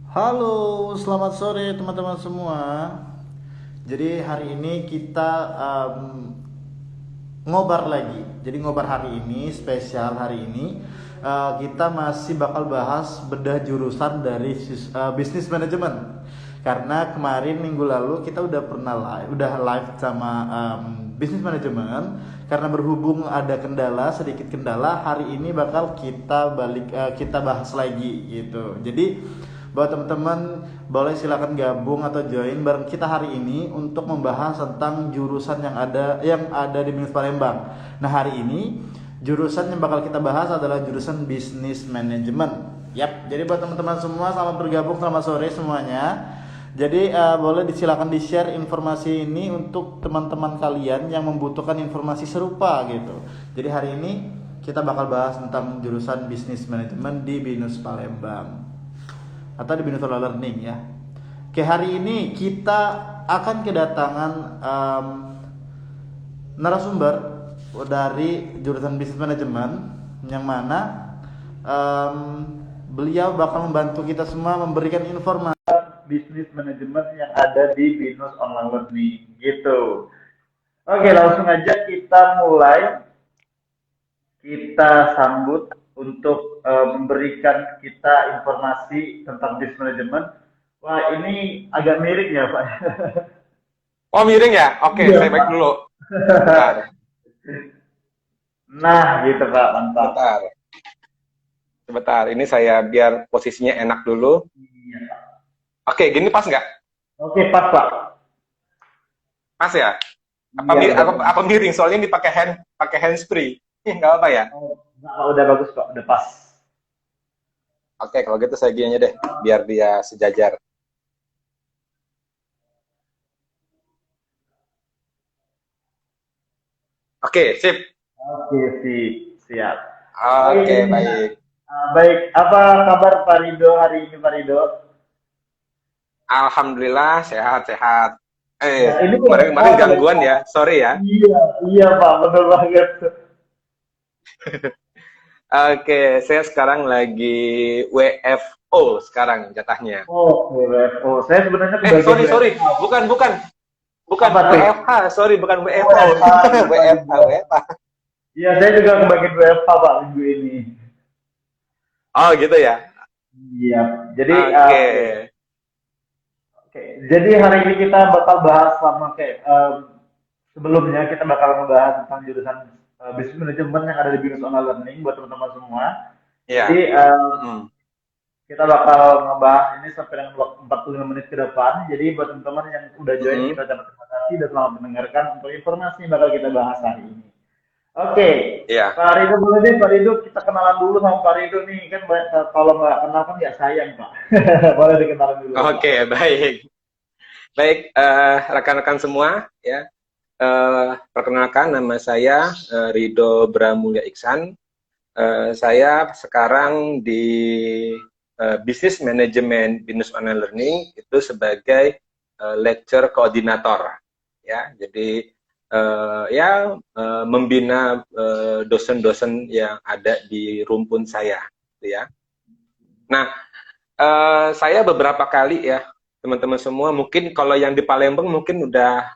Halo, selamat sore teman-teman semua. Jadi hari ini kita ngobar lagi. Jadi ngobar hari ini spesial hari ini kita masih bakal bahas bedah jurusan dari bisnis manajemen. Karena kemarin minggu lalu kita udah live sama bisnis manajemen. Karena berhubung ada sedikit kendala, hari ini bakal kita bahas lagi gitu. Jadi buat teman-teman boleh silakan gabung atau join bareng kita hari ini untuk membahas tentang jurusan yang ada di Binus Palembang. Nah, hari ini jurusan yang bakal kita bahas adalah jurusan bisnis manajemen. Yap, jadi buat teman-teman semua selamat bergabung, selamat sore semuanya. Jadi boleh disilakan di-share informasi ini untuk teman-teman kalian yang membutuhkan informasi serupa gitu. Jadi hari ini kita bakal bahas tentang jurusan bisnis manajemen di Binus Palembang atau di Binus Learning ya. Oke, hari ini kita akan kedatangan narasumber dari jurusan bisnis manajemen yang mana em, beliau bakal membantu kita semua memberikan informasi bisnis manajemen yang ada di Binus Online Learning gitu. Oke, langsung aja kita mulai. Kita sambut untuk memberikan kita informasi tentang bisnis manajemen. Wah, ini agak miring ya, Pak. Oh, miring ya? Oke, Iya, saya baik Pak. dulu. Bentar, Nah, gitu, Pak. Mantap. sebentar, sebentar. Ini saya biar posisinya enak dulu. Iya, Pak. Oke, gini pas nggak? Oke, pas, Pak. Pas ya? Apa, Iya, udah bagus. apa miring? Soalnya ini pakai handsfree. Nggak apa ya? Oh, nggak, Pak. Udah bagus, Pak. Udah pas. Oke, kalau gitu saya gini aja deh, biar dia sejajar. Oke, sip. Oke, siap. Oke, Oke, baik. baik. Apa kabar Pak Rido hari ini, Pak Rido? Alhamdulillah sehat-sehat. Ya, ini Kemarin-kemarin gangguan ya, sorry ya. iya, iya Pak, betul banget. Oke, saya sekarang lagi WFO sekarang jatahnya. Oh, WFO. Saya sebenarnya kebagian Sorry, WFH. bukan Apa tuh? WFH, sorry, bukan Oh, WFO. WFH, lupa WFH, juga. WFH. Iya, saya juga kebagian WFH Pak minggu ini. Oh, gitu ya. Iya. Jadi, Oke. oke. Jadi hari ini kita bakal bahas sama kayak sebelumnya kita bakal membahas tentang jurusan bisnis manajemen yang ada di Binus Online Learning buat teman-teman semua. Jadi Iya. Mm. kita bakal ngebahas ini sampai dengan waktu 45 menit ke depan. Jadi buat teman-teman yang udah join Mm. kita ucapkan terima kasih dan selamat mendengarkan untuk informasi yang bakal kita bahas hari ini. Oke, Iya. Pak Rido boleh deh Pak Rido kita kenalan dulu sama Pak Rido nih kan kalau nggak kenal kan nggak sayang Pak. Boleh dikenalan dulu Pak. Oke, baik. Baik, rekan-rekan semua, ya. Perkenalkan nama saya Rido Bramulya Iksan. Saya sekarang di Business Management Binus Online Learning itu sebagai lecture koordinator, ya. Jadi membina dosen-dosen yang ada di rumpun saya, gitu ya. Nah, saya beberapa kali ya, teman-teman semua, mungkin kalau yang di Palembang mungkin udah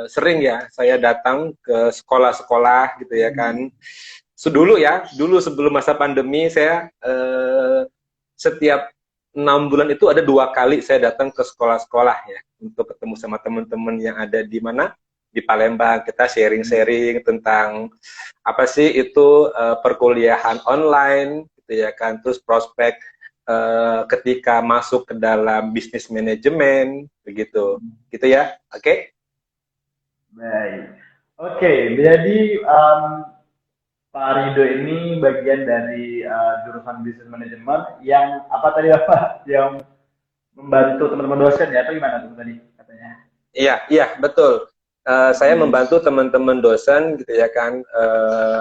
sering ya, saya datang ke sekolah-sekolah gitu ya kan. Dulu ya, dulu sebelum masa pandemi saya setiap 6 bulan itu ada 2 kali saya datang ke sekolah-sekolah ya untuk ketemu sama teman-teman yang ada di mana di Palembang. Kita sharing-sharing tentang apa sih itu perkuliahan online gitu ya kan, terus prospek ketika masuk ke dalam bisnis manajemen begitu gitu ya. Oke. Baik. Oke, jadi Pak Rido ini bagian dari jurusan bisnis manajemen yang apa tadi apa yang membantu teman-teman dosen ya atau gimana tuh tadi katanya? Iya, iya, betul. Saya membantu teman-teman dosen gitu ya kan,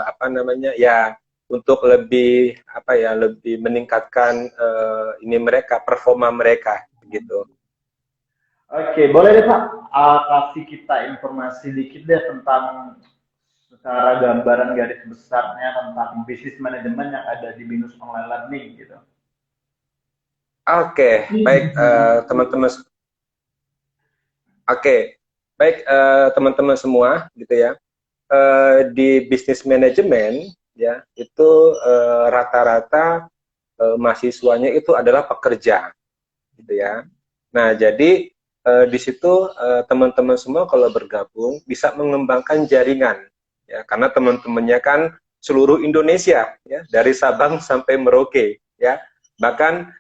apa namanya ya, untuk lebih apa ya, lebih meningkatkan ini mereka, performa mereka gitu. Oke, boleh deh Pak, kasih kita informasi dikit deh tentang secara gambaran garis besarnya tentang bisnis manajemen yang ada di Binus Online Learning gitu. Oke, baik teman-teman. Oke, baik teman-teman semua, gitu ya. Di bisnis manajemen, ya itu rata-rata mahasiswanya itu adalah pekerja, gitu ya. Nah, jadi di situ teman-teman semua kalau bergabung bisa mengembangkan jaringan, ya, karena teman-temannya kan seluruh Indonesia, ya, dari Sabang sampai Merauke, ya. Bahkan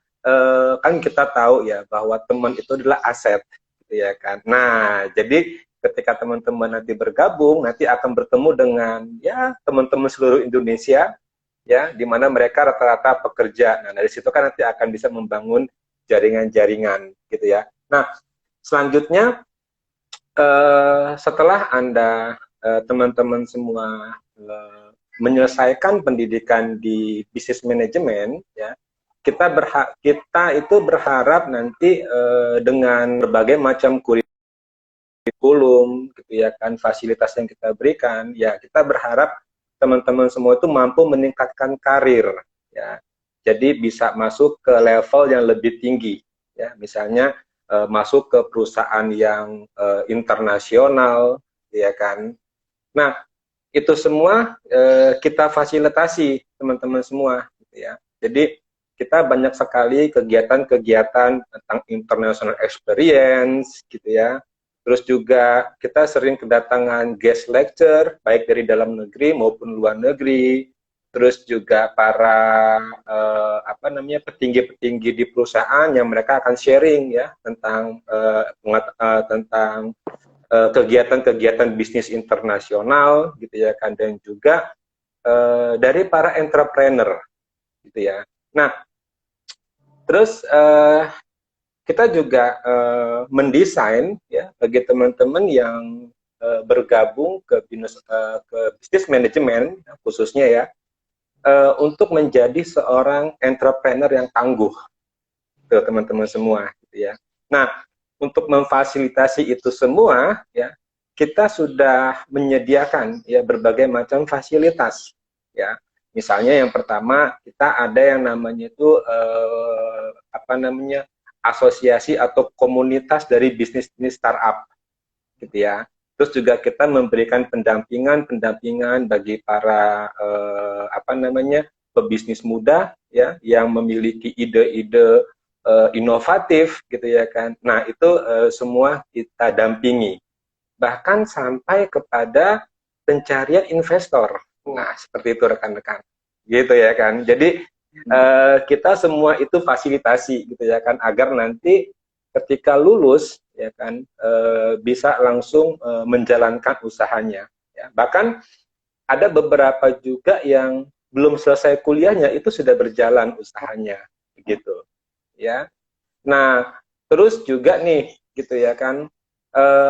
kan kita tahu ya bahwa teman itu adalah aset, gitu ya kan. Nah, jadi ketika teman-teman nanti bergabung, nanti akan bertemu dengan ya teman-teman seluruh Indonesia, ya, di mana mereka rata-rata pekerja. Nah, dari situ kan nanti akan bisa membangun jaringan-jaringan, gitu ya. Nah, selanjutnya setelah Anda teman-teman semua menyelesaikan pendidikan di bisnis manajemen, ya, kita itu berharap nanti dengan berbagai macam kurikulum, gitu ya kan, fasilitas yang kita berikan, ya kita berharap teman-teman semua itu mampu meningkatkan karir, ya. Jadi bisa masuk ke level yang lebih tinggi, ya. Misalnya masuk ke perusahaan yang internasional, ya kan. Nah, itu semua kita fasilitasi teman-teman semua, gitu ya. Jadi kita banyak sekali kegiatan-kegiatan tentang international experience, gitu ya. Terus juga kita sering kedatangan guest lecture, baik dari dalam negeri maupun luar negeri. Terus juga para petinggi-petinggi di perusahaan yang mereka akan sharing ya tentang kegiatan-kegiatan bisnis internasional, gitu ya kan, dan juga dari para entrepreneur, gitu ya. Nah, terus kita juga mendesain ya bagi teman-teman yang bergabung ke bisnis manajemen khususnya ya, untuk menjadi seorang entrepreneur yang tangguh, ke teman-teman semua, gitu ya. Nah, untuk memfasilitasi itu semua, ya kita sudah menyediakan ya berbagai macam fasilitas, ya. Misalnya yang pertama kita ada yang namanya itu asosiasi atau komunitas dari bisnis-bisnis startup, gitu ya. Terus juga kita memberikan pendampingan bagi para pebisnis muda ya yang memiliki ide-ide inovatif, gitu ya kan. Nah, itu semua kita dampingi. Bahkan sampai kepada pencarian investor. Nah, seperti itu rekan-rekan. Gitu ya kan. Jadi kita semua itu fasilitasi, gitu ya kan, agar nanti ketika lulus ya kan bisa langsung menjalankan usahanya, ya. Bahkan ada beberapa juga yang belum selesai kuliahnya itu sudah berjalan usahanya, begitu ya. Nah, terus juga nih, gitu ya kan,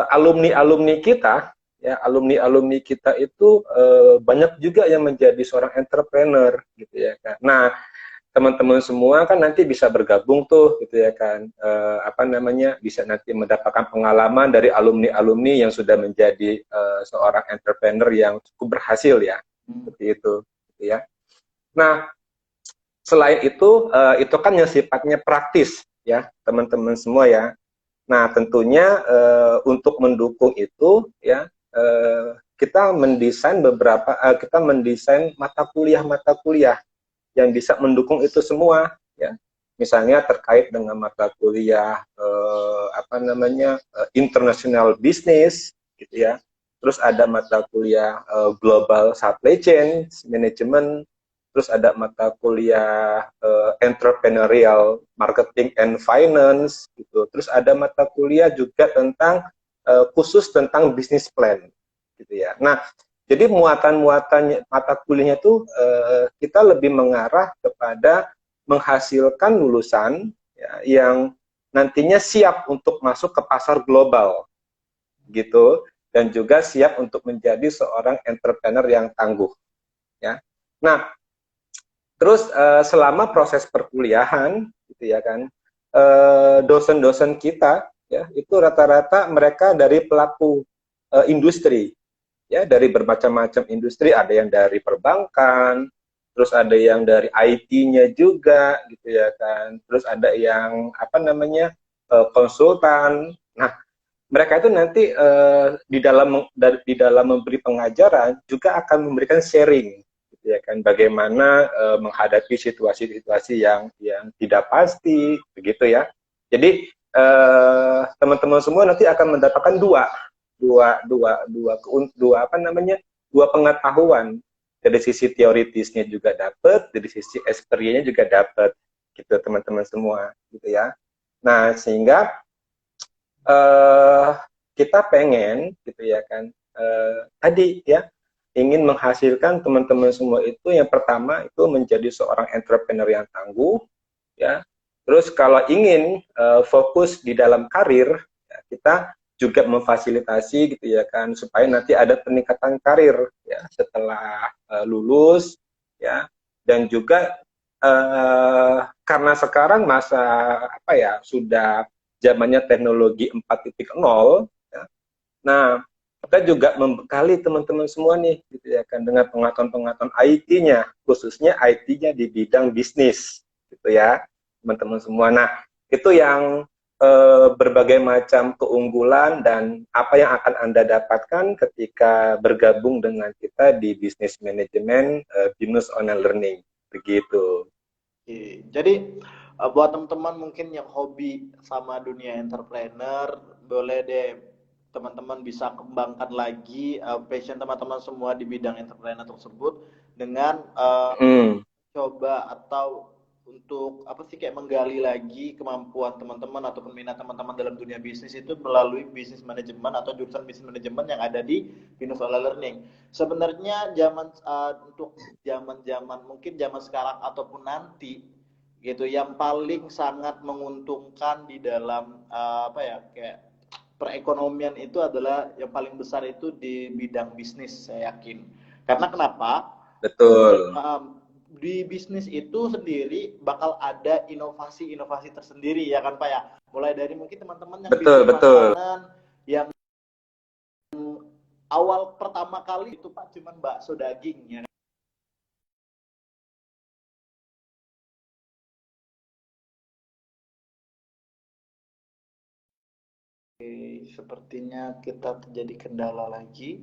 alumni-alumni kita, ya alumni-alumni kita itu banyak juga yang menjadi seorang entrepreneur, gitu ya kan. Nah, teman-teman semua kan nanti bisa bergabung tuh, gitu ya kan, bisa nanti mendapatkan pengalaman dari alumni-alumni yang sudah menjadi seorang entrepreneur yang cukup berhasil ya, seperti itu, gitu ya. Nah, selain itu kan yang sifatnya praktis ya teman-teman semua ya. Nah, tentunya untuk mendukung itu ya kita mendesain mata kuliah yang bisa mendukung itu semua ya. Misalnya terkait dengan mata kuliah international business, gitu ya. Terus ada mata kuliah global supply chain management, terus ada mata kuliah entrepreneurial marketing and finance, gitu. Terus ada mata kuliah juga tentang khusus tentang business plan, gitu ya. Nah, jadi muatan-muatan mata kuliahnya itu kita lebih mengarah kepada menghasilkan lulusan ya, yang nantinya siap untuk masuk ke pasar global, gitu, dan juga siap untuk menjadi seorang entrepreneur yang tangguh, ya. Nah, terus selama proses perkuliahan, gitu ya kan, dosen-dosen kita ya itu rata-rata mereka dari pelaku industri, ya, dari bermacam-macam industri, ada yang dari perbankan, terus ada yang dari IT-nya juga gitu ya kan, terus ada yang apa namanya konsultan. Nah, mereka itu nanti di dalam memberi pengajaran juga akan memberikan sharing gitu ya kan, bagaimana menghadapi situasi-situasi yang tidak pasti begitu ya. Jadi teman-teman semua nanti akan mendapatkan dua dua dua dua apa namanya dua pengetahuan, dari sisi teoritisnya juga dapat, dari sisi experience-nya juga dapat gitu teman-teman semua gitu ya. Nah, sehingga eh, kita pengen gitu ya kan, tadi ya, ingin menghasilkan teman-teman semua itu yang pertama itu menjadi seorang entrepreneur yang tangguh ya. Terus kalau ingin fokus di dalam karir ya, kita juga memfasilitasi gitu ya kan, supaya nanti ada peningkatan karir ya setelah lulus ya. Dan juga karena sekarang masa apa ya, sudah zamannya teknologi 4.0 ya. Nah, kita juga membekali teman-teman semua nih gitu ya kan, dengan pengetahuan-pengetahuan IT-nya, khususnya IT-nya di bidang bisnis gitu ya teman-teman semua. Nah, itu yang berbagai macam keunggulan dan apa yang akan Anda dapatkan ketika bergabung dengan kita di bisnis manajemen BINUS Online Learning begitu. Oke. Jadi buat teman-teman mungkin yang hobi sama dunia entrepreneur, boleh deh teman-teman bisa kembangkan lagi passion teman-teman semua di bidang entrepreneur tersebut dengan Hmm, coba atau untuk apa sih, kayak menggali lagi kemampuan teman-teman atau minat teman-teman dalam dunia bisnis itu melalui bisnis manajemen atau jurusan bisnis manajemen yang ada di Binus Online Learning. Sebenarnya untuk zaman-zaman mungkin zaman sekarang ataupun nanti gitu, yang paling sangat menguntungkan di dalam apa ya, kayak perekonomian itu adalah yang paling besar itu di bidang bisnis, saya yakin. Karena kenapa? betul, Di bisnis itu sendiri bakal ada inovasi-inovasi tersendiri ya kan Pak ya. Mulai dari mungkin teman-teman yang betul, bisnis betul. makanan yang awal pertama kali itu Pak cuman bakso daging ya. Oke, sepertinya kita terjadi kendala lagi.